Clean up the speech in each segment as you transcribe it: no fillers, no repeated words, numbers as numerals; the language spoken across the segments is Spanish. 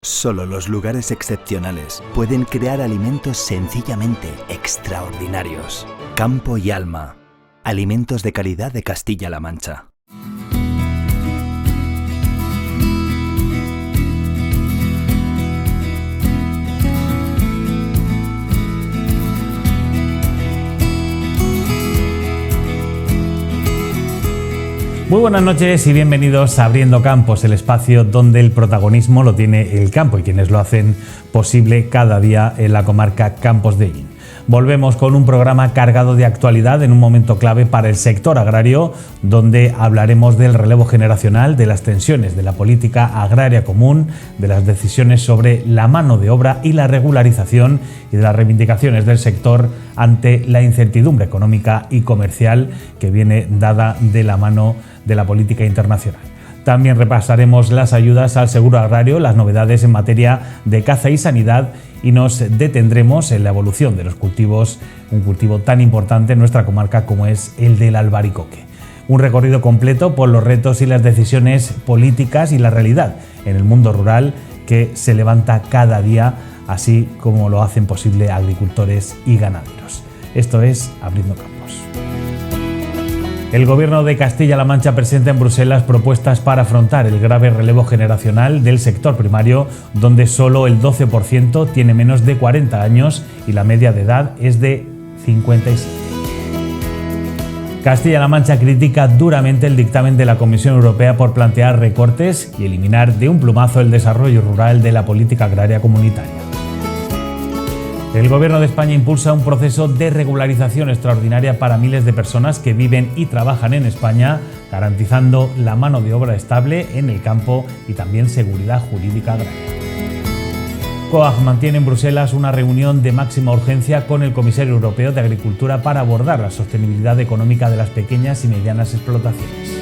Solo los lugares excepcionales pueden crear alimentos sencillamente extraordinarios. Campo y Alma. Alimentos de calidad de Castilla-La Mancha. Muy buenas noches y bienvenidos a Abriendo Campos, el espacio donde el protagonismo lo tiene el campo y quienes lo hacen posible cada día en la comarca Campos de Illín. Volvemos con un programa cargado de actualidad en un momento clave para el sector agrario, donde hablaremos del relevo generacional, de las tensiones de la política agraria común, de las decisiones sobre la mano de obra y la regularización y de las reivindicaciones del sector ante la incertidumbre económica y comercial que viene dada de la mano de la política internacional. También repasaremos las ayudas al seguro agrario, las novedades en materia de caza y sanidad y nos detendremos en la evolución de los cultivos, un cultivo tan importante en nuestra comarca como es el del albaricoque. Un recorrido completo por los retos y las decisiones políticas y la realidad en el mundo rural que se levanta cada día, así como lo hacen posible agricultores y ganaderos. Esto es Abriendo Campos. El Gobierno de Castilla-La Mancha presenta en Bruselas propuestas para afrontar el grave relevo generacional del sector primario, donde solo el 12% tiene menos de 40 años y la media de edad es de 57. Castilla-La Mancha critica duramente el dictamen de la Comisión Europea por plantear recortes y eliminar de un plumazo el desarrollo rural de la política agraria comunitaria. El Gobierno de España impulsa un proceso de regularización extraordinaria para miles de personas que viven y trabajan en España, garantizando la mano de obra estable en el campo y también seguridad jurídica agraria. COAG mantiene en Bruselas una reunión de máxima urgencia con el Comisario Europeo de Agricultura para abordar la sostenibilidad económica de las pequeñas y medianas explotaciones.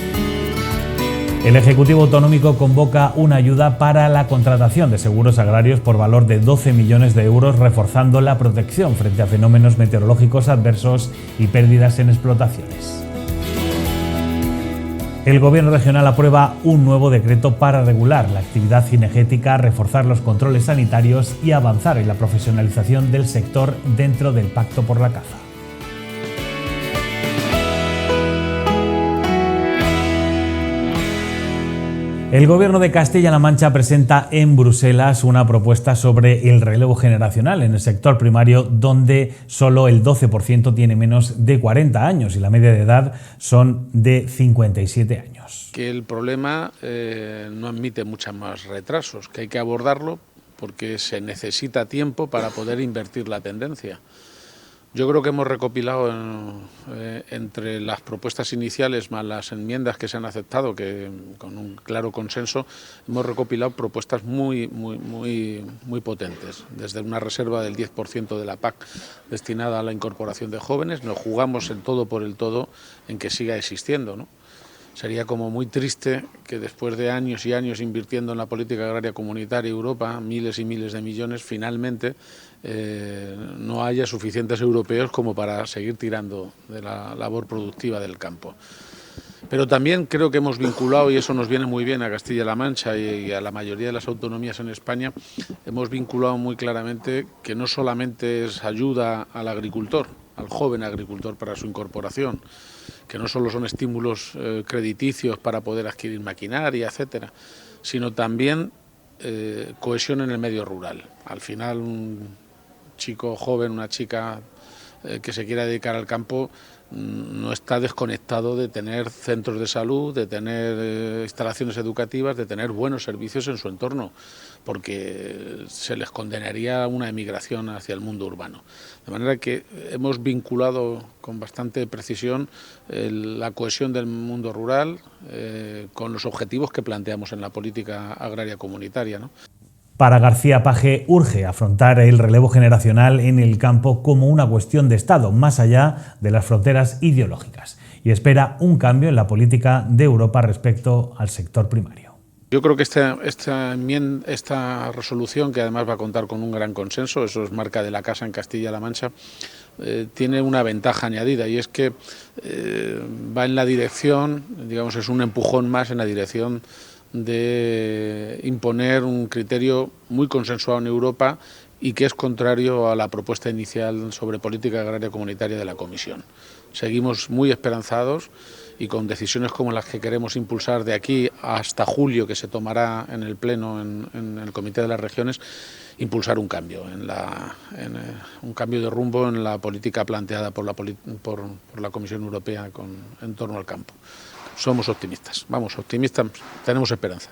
El Ejecutivo Autonómico convoca una ayuda para la contratación de seguros agrarios por valor de 12 millones de euros, reforzando la protección frente a fenómenos meteorológicos adversos y pérdidas en explotaciones. El Gobierno regional aprueba un nuevo decreto para regular la actividad cinegética, reforzar los controles sanitarios y avanzar en la profesionalización del sector dentro del Pacto por la Caza. El Gobierno de Castilla-La Mancha presenta en Bruselas una propuesta sobre el relevo generacional en el sector primario, donde solo el 12% tiene menos de 40 años y la media de edad son de 57 años. Que el problema no admite muchos más retrasos, que hay que abordarlo porque se necesita tiempo para poder invertir la tendencia. Yo creo que hemos recopilado entre las propuestas iniciales más las enmiendas que se han aceptado, que con un claro consenso, hemos recopilado propuestas muy potentes. Desde una reserva del 10% de la PAC destinada a la incorporación de jóvenes, nos jugamos el todo por el todo en que siga existiendo, ¿no? Sería como muy triste que después de años y años invirtiendo en la política agraria comunitaria Europa, miles y miles de millones, finalmente no haya suficientes europeos como para seguir tirando de la labor productiva del campo. Pero también creo que hemos vinculado, y eso nos viene muy bien a Castilla-La Mancha y a la mayoría de las autonomías en España, hemos vinculado muy claramente que no solamente es ayuda al agricultor, al joven agricultor para su incorporación, que no solo son estímulos crediticios para poder adquirir maquinaria, etcétera, sino también cohesión en el medio rural. Al final, un chico joven, una chica que se quiera dedicar al campo no está desconectado de tener centros de salud, de tener instalaciones educativas, de tener buenos servicios en su entorno, porque se les condenaría a una emigración hacia el mundo urbano. De manera que hemos vinculado con bastante precisión la cohesión del mundo rural con los objetivos que planteamos en la política agraria comunitaria, ¿no? Para García Page urge afrontar el relevo generacional en el campo como una cuestión de Estado, más allá de las fronteras ideológicas, y espera un cambio en la política de Europa respecto al sector primario. Yo creo que esta resolución, que además va a contar con un gran consenso, eso es marca de la Casa en Castilla-La Mancha, tiene una ventaja añadida, y es que va en la dirección, digamos, es un empujón más en la dirección de imponer un criterio muy consensuado en Europa y que es contrario a la propuesta inicial sobre política agraria comunitaria de la Comisión. Seguimos muy esperanzados y con decisiones como las que queremos impulsar de aquí hasta julio, que se tomará en el Pleno, en el Comité de las Regiones, impulsar un cambio, un cambio de rumbo en la política planteada por la Comisión Europea en torno al campo. Somos optimistas, optimistas, tenemos esperanza.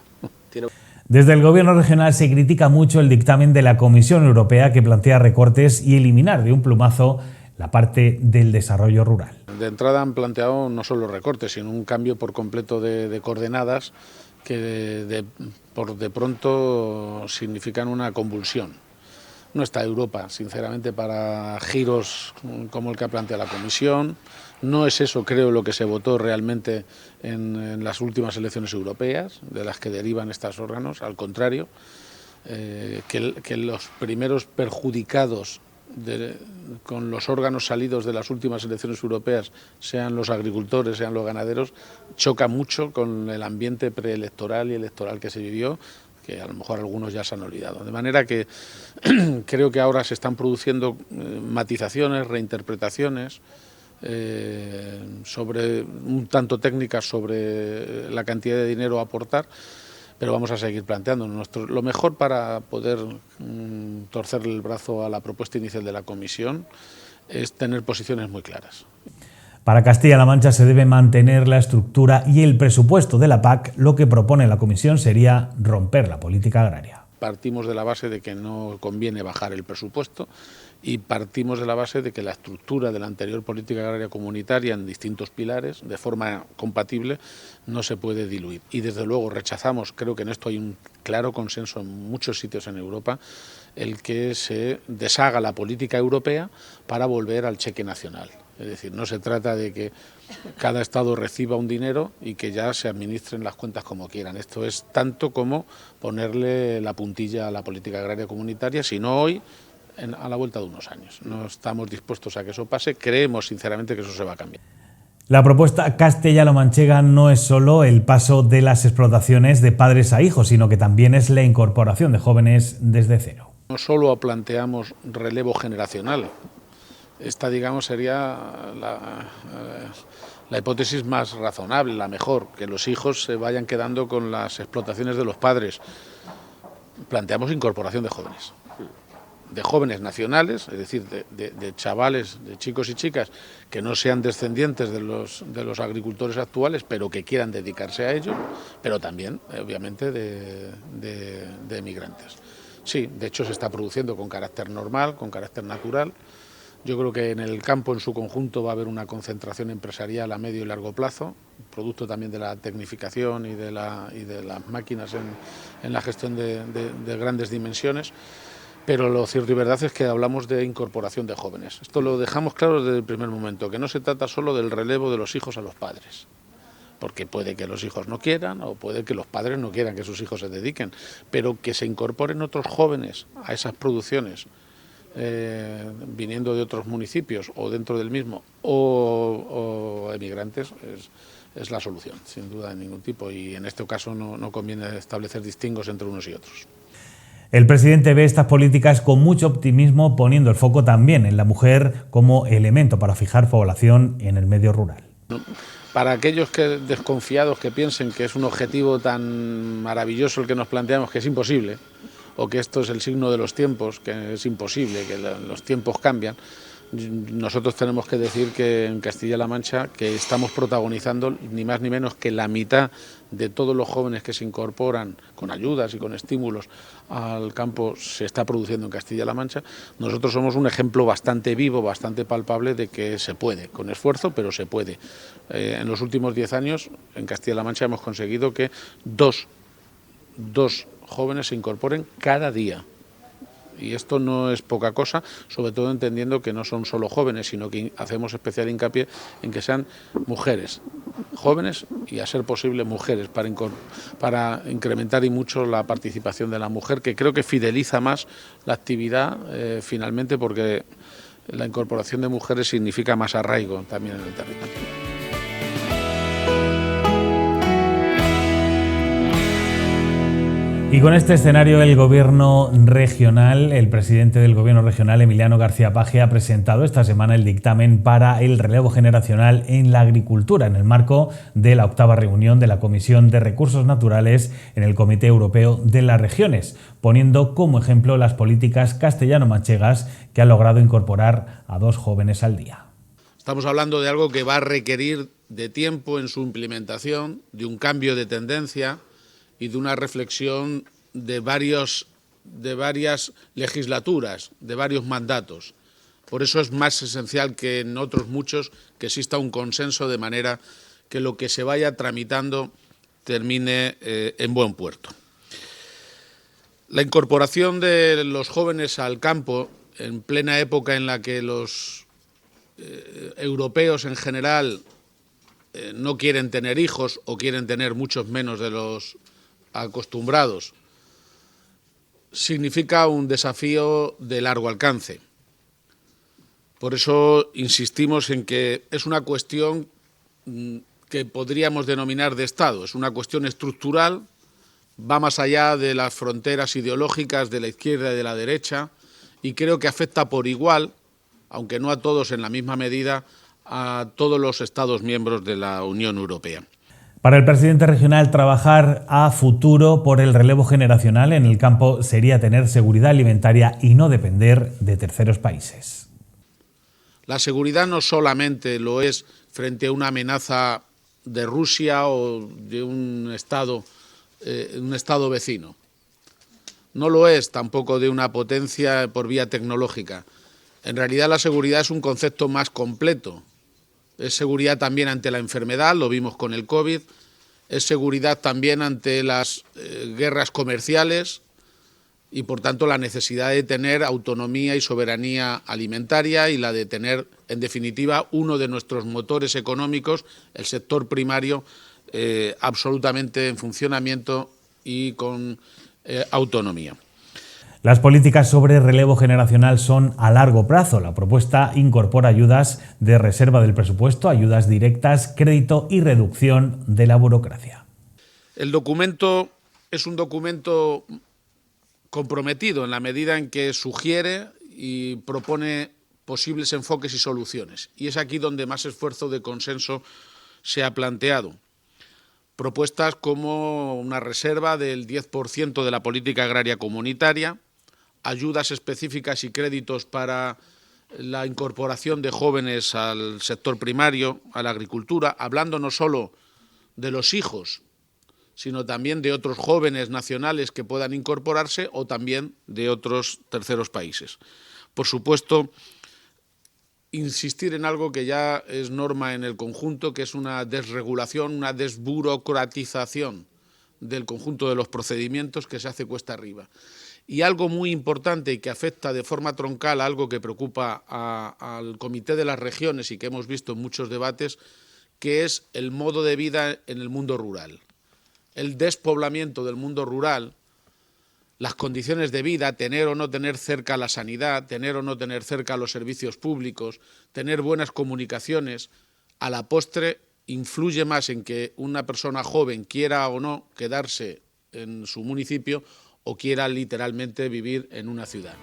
Desde el Gobierno regional se critica mucho el dictamen de la Comisión Europea que plantea recortes y eliminar de un plumazo la parte del desarrollo rural. De entrada han planteado no solo recortes, sino un cambio por completo de coordenadas que de pronto significan una convulsión. No está Europa, sinceramente, para giros como el que ha planteado la Comisión. No es eso, creo, lo que se votó realmente en las últimas elecciones europeas, de las que derivan estos órganos. Al contrario, que los primeros perjudicados con los órganos salidos de las últimas elecciones europeas, sean los agricultores, sean los ganaderos, choca mucho con el ambiente preelectoral y electoral que se vivió, que a lo mejor algunos ya se han olvidado. De manera que creo que ahora se están produciendo matizaciones, reinterpretaciones, sobre un tanto técnicas sobre la cantidad de dinero a aportar, pero vamos a seguir planteando lo mejor para poder torcerle el brazo a la propuesta inicial de la Comisión es tener posiciones muy claras. Para Castilla-La Mancha se debe mantener la estructura y el presupuesto de la PAC. Lo que propone la Comisión sería romper la política agraria. Partimos de la base de que no conviene bajar el presupuesto y partimos de la base de que la estructura de la anterior política agraria comunitaria en distintos pilares, de forma compatible, no se puede diluir. Y desde luego rechazamos, creo que en esto hay un claro consenso en muchos sitios en Europa, el que se deshaga la política europea para volver al cheque nacional. Es decir, no se trata de que cada Estado reciba un dinero y que ya se administren las cuentas como quieran. Esto es tanto como ponerle la puntilla a la política agraria comunitaria, si no hoy, a la vuelta de unos años. No estamos dispuestos a que eso pase, creemos sinceramente que eso se va a cambiar. La propuesta castellano-manchega no es solo el paso de las explotaciones de padres a hijos, sino que también es la incorporación de jóvenes desde cero. No solo planteamos relevo generacional. Esta, digamos, sería la hipótesis más razonable, la mejor, que los hijos se vayan quedando con las explotaciones de los padres. Planteamos incorporación de jóvenes nacionales, es decir, de chavales, de chicos y chicas que no sean descendientes de los agricultores actuales, pero que quieran dedicarse a ello, pero también, obviamente, de emigrantes. Sí, de hecho se está produciendo con carácter normal, con carácter natural. Yo creo que en el campo en su conjunto va a haber una concentración empresarial a medio y largo plazo, producto también de la tecnificación y de las máquinas en la gestión de grandes dimensiones, pero lo cierto y verdad es que hablamos de incorporación de jóvenes. Esto lo dejamos claro desde el primer momento, que no se trata solo del relevo de los hijos a los padres, porque puede que los hijos no quieran o puede que los padres no quieran que sus hijos se dediquen, pero que se incorporen otros jóvenes a esas producciones, viniendo de otros municipios o dentro del mismo o emigrantes, es la solución, sin duda de ningún tipo, y en este caso no conviene establecer distingos entre unos y otros. El presidente ve estas políticas con mucho optimismo, poniendo el foco también en la mujer como elemento para fijar población en el medio rural. Para aquellos desconfiados que piensen que es un objetivo tan maravilloso el que nos planteamos, que es imposible, o que esto es el signo de los tiempos, que es imposible, que los tiempos cambian, nosotros tenemos que decir que en Castilla-La Mancha que estamos protagonizando ni más ni menos que la mitad de todos los jóvenes que se incorporan con ayudas y con estímulos al campo se está produciendo en Castilla-La Mancha. Nosotros somos un ejemplo bastante vivo, bastante palpable de que se puede, con esfuerzo, pero se puede. En los últimos 10 años en Castilla-La Mancha hemos conseguido que dos jóvenes se incorporen cada día. Y esto no es poca cosa, sobre todo entendiendo que no son solo jóvenes, sino que hacemos especial hincapié en que sean mujeres, jóvenes y, a ser posible, mujeres, para incrementar y mucho la participación de la mujer, que creo que fideliza más la actividad finalmente, porque la incorporación de mujeres significa más arraigo también en el territorio. Y con este escenario, el presidente del Gobierno regional, Emiliano García Paje, ha presentado esta semana el dictamen para el relevo generacional en la agricultura, en el marco de la 8ª reunión de la Comisión de Recursos Naturales en el Comité Europeo de las Regiones, poniendo como ejemplo las políticas castellano-manchegas que han logrado incorporar a 2 jóvenes al día. Estamos hablando de algo que va a requerir de tiempo en su implementación, de un cambio de tendencia y de una reflexión de varias legislaturas, de varios mandatos. Por eso es más esencial que en otros muchos que exista un consenso, de manera que lo que se vaya tramitando termine en buen puerto. La incorporación de los jóvenes al campo, en plena época en la que los europeos en general no quieren tener hijos o quieren tener muchos menos de los acostumbrados, significa un desafío de largo alcance. Por eso insistimos en que es una cuestión que podríamos denominar de Estado, es una cuestión estructural, va más allá de las fronteras ideológicas de la izquierda y de la derecha, y creo que afecta por igual, aunque no a todos en la misma medida, a todos los Estados miembros de la Unión Europea. Para el presidente regional, trabajar a futuro por el relevo generacional en el campo sería tener seguridad alimentaria y no depender de terceros países. La seguridad no solamente lo es frente a una amenaza de Rusia o de un estado vecino. No lo es tampoco de una potencia por vía tecnológica. En realidad la seguridad es un concepto más completo. Es seguridad también ante la enfermedad, lo vimos con el COVID, es seguridad también ante las guerras comerciales y, por tanto, la necesidad de tener autonomía y soberanía alimentaria y la de tener, en definitiva, uno de nuestros motores económicos, el sector primario, absolutamente en funcionamiento y con autonomía. Las políticas sobre relevo generacional son a largo plazo. La propuesta incorpora ayudas de reserva del presupuesto, ayudas directas, crédito y reducción de la burocracia. El documento es un documento comprometido en la medida en que sugiere y propone posibles enfoques y soluciones. Y es aquí donde más esfuerzo de consenso se ha planteado. Propuestas como una reserva del 10% de la política agraria comunitaria, ayudas específicas y créditos para la incorporación de jóvenes al sector primario, a la agricultura, hablando no solo de los hijos, sino también de otros jóvenes nacionales que puedan incorporarse o también de otros terceros países. Por supuesto, insistir en algo que ya es norma en el conjunto, que es una desregulación, una desburocratización del conjunto de los procedimientos que se hace cuesta arriba. Y algo muy importante y que afecta de forma troncal a algo que preocupa al Comité de las Regiones y que hemos visto en muchos debates, que es el modo de vida en el mundo rural. El despoblamiento del mundo rural, las condiciones de vida, tener o no tener cerca la sanidad, tener o no tener cerca los servicios públicos, tener buenas comunicaciones, a la postre influye más en que una persona joven quiera o no quedarse en su municipio o quiera literalmente vivir en una ciudad.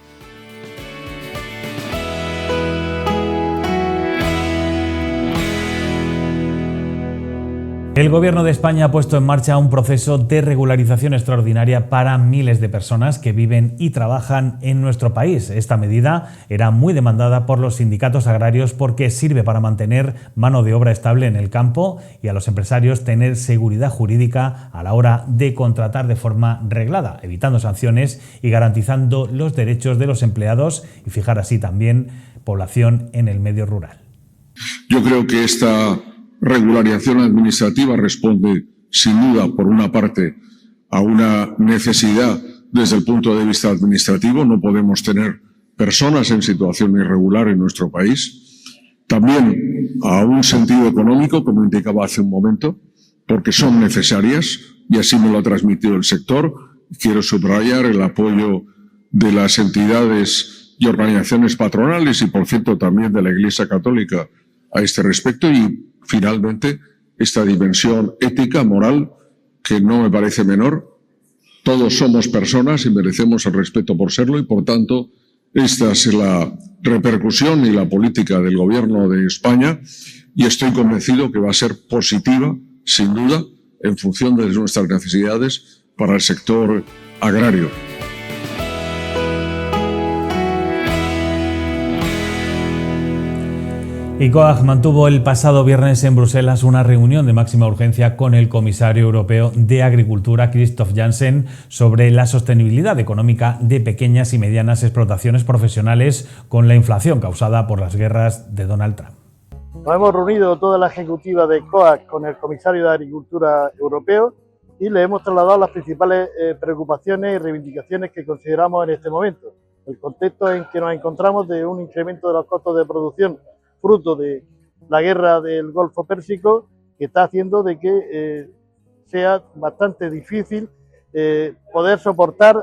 El Gobierno de España ha puesto en marcha un proceso de regularización extraordinaria para miles de personas que viven y trabajan en nuestro país. Esta medida era muy demandada por los sindicatos agrarios porque sirve para mantener mano de obra estable en el campo y a los empresarios tener seguridad jurídica a la hora de contratar de forma reglada, evitando sanciones y garantizando los derechos de los empleados y fijar así también población en el medio rural. Yo creo que esta regularización administrativa responde, sin duda, por una parte, a una necesidad desde el punto de vista administrativo. No podemos tener personas en situación irregular en nuestro país. También a un sentido económico, como indicaba hace un momento, porque son necesarias y así me lo ha transmitido el sector. Quiero subrayar el apoyo de las entidades y organizaciones patronales y, por cierto, también de la Iglesia Católica a este respecto y, finalmente, esta dimensión ética, moral, que no me parece menor, Todos somos personas y merecemos el respeto por serlo y, por tanto, esta es la repercusión y la política del Gobierno de España y estoy convencido que va a ser positiva, sin duda, en función de nuestras necesidades para el sector agrario. Y COAG mantuvo el pasado viernes en Bruselas una reunión de máxima urgencia con el comisario europeo de Agricultura, Christophe Jansen, sobre la sostenibilidad económica de pequeñas y medianas explotaciones profesionales con la inflación causada por las guerras de Donald Trump. Nos hemos reunido toda la ejecutiva de COAG con el comisario de Agricultura europeo y le hemos trasladado las principales preocupaciones y reivindicaciones que consideramos en este momento. El contexto en que nos encontramos de un incremento de los costos de producción fruto de la guerra del Golfo Pérsico, que está haciendo de que sea bastante difícil poder soportar,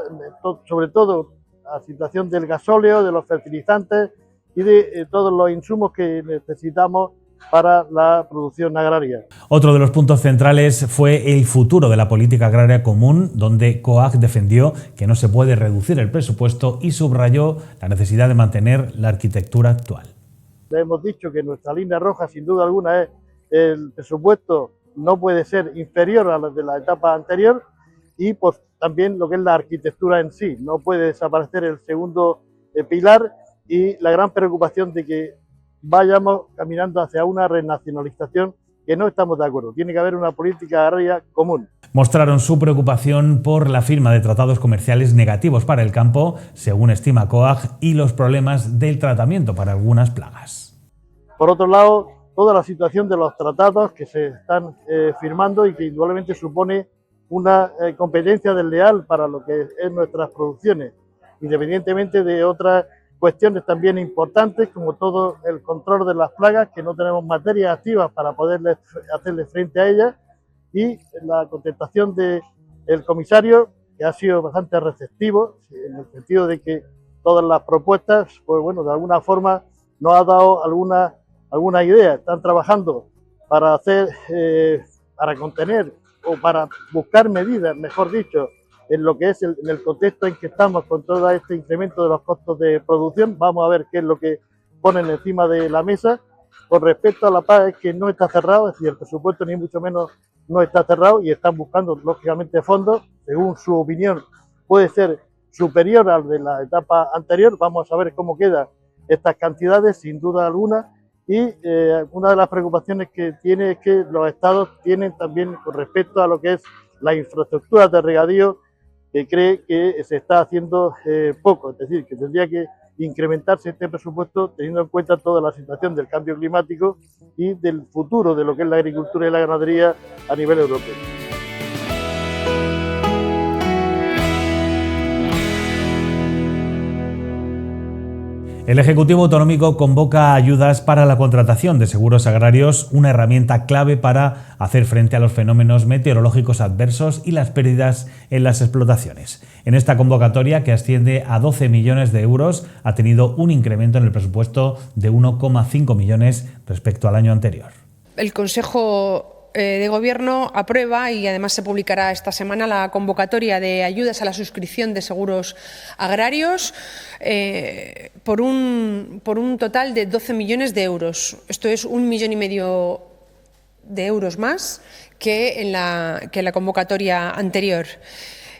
sobre todo, la situación del gasóleo, de los fertilizantes y de todos los insumos que necesitamos para la producción agraria. Otro de los puntos centrales fue el futuro de la política agraria común, donde COAG defendió que no se puede reducir el presupuesto y subrayó la necesidad de mantener la arquitectura actual. Le hemos dicho que nuestra línea roja, sin duda alguna, es el presupuesto no puede ser inferior a la de la etapa anterior y pues, también lo que es la arquitectura en sí. No puede desaparecer el segundo pilar y la gran preocupación de que vayamos caminando hacia una renacionalización que no estamos de acuerdo. Tiene que haber una política agraria común. Mostraron su preocupación por la firma de tratados comerciales negativos para el campo, según estima COAG, y los problemas del tratamiento para algunas plagas. Por otro lado, toda la situación de los tratados que se están firmando y que indudablemente supone una competencia desleal para lo que es nuestras producciones, independientemente de otras cuestiones también importantes como todo el control de las plagas, que no tenemos materias activas para poder hacerle frente a ellas, y la contestación del comisario, que ha sido bastante receptivo, en el sentido de que todas las propuestas, pues bueno, de alguna forma nos ha dado alguna idea. Están trabajando para para contener o para buscar medidas, mejor dicho, en lo que es en el contexto en que estamos con todo este incremento de los costos de producción. Vamos a ver qué es lo que ponen encima de la mesa. Con respecto a la PAC, es que no está cerrado, es decir, el presupuesto ni mucho menos no está cerrado y están buscando, lógicamente, fondos. Según su opinión, puede ser superior al de la etapa anterior. Vamos a ver cómo quedan estas cantidades, sin duda alguna. Y una de las preocupaciones que tiene es que los estados tienen también, con respecto a lo que es la infraestructura de regadío, que cree que se está haciendo poco, es decir, que tendría que incrementarse este presupuesto teniendo en cuenta toda la situación del cambio climático y del futuro de lo que es la agricultura y la ganadería a nivel europeo. El Ejecutivo Autonómico convoca ayudas para la contratación de seguros agrarios, una herramienta clave para hacer frente a los fenómenos meteorológicos adversos y las pérdidas en las explotaciones. En esta convocatoria, que asciende a 12 millones de euros, ha tenido un incremento en el presupuesto de 1,5 millones respecto al año anterior. El Consejo de Gobierno aprueba, y además se publicará esta semana, la convocatoria de ayudas a la suscripción de seguros agrarios por un total de 12 millones de euros. Esto es 1,5 millones de euros más que en la convocatoria anterior.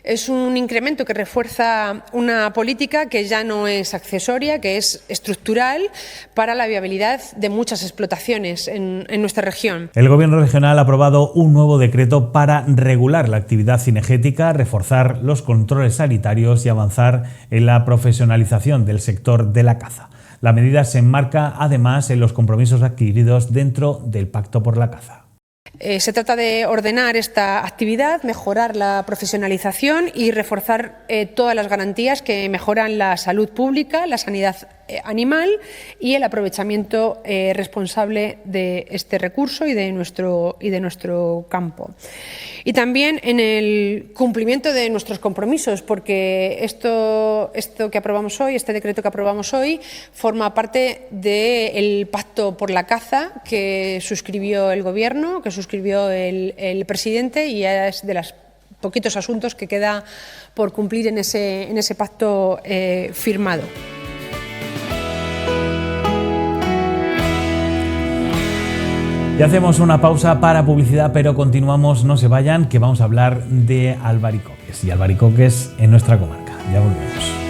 Es un incremento que refuerza una política que ya no es accesoria, que es estructural para la viabilidad de muchas explotaciones en nuestra región. El Gobierno regional ha aprobado un nuevo decreto para regular la actividad cinegética, reforzar los controles sanitarios y avanzar en la profesionalización del sector de la caza. La medida se enmarca además en los compromisos adquiridos dentro del Pacto por la Caza. Se trata de ordenar esta actividad, mejorar la profesionalización y reforzar todas las garantías que mejoran la salud pública, la sanidad animal y el aprovechamiento responsable de este recurso y de nuestro campo. Y también en el cumplimiento de nuestros compromisos, porque esto que aprobamos hoy, este decreto que aprobamos hoy, forma parte del Pacto por la Caza que suscribió el Gobierno, que suscribió el presidente, y es de las poquitos asuntos que queda por cumplir en ese pacto firmado. Y hacemos una pausa para publicidad, pero continuamos, no se vayan, que vamos a hablar de albaricoques y albaricoques en nuestra comarca. Ya volvemos.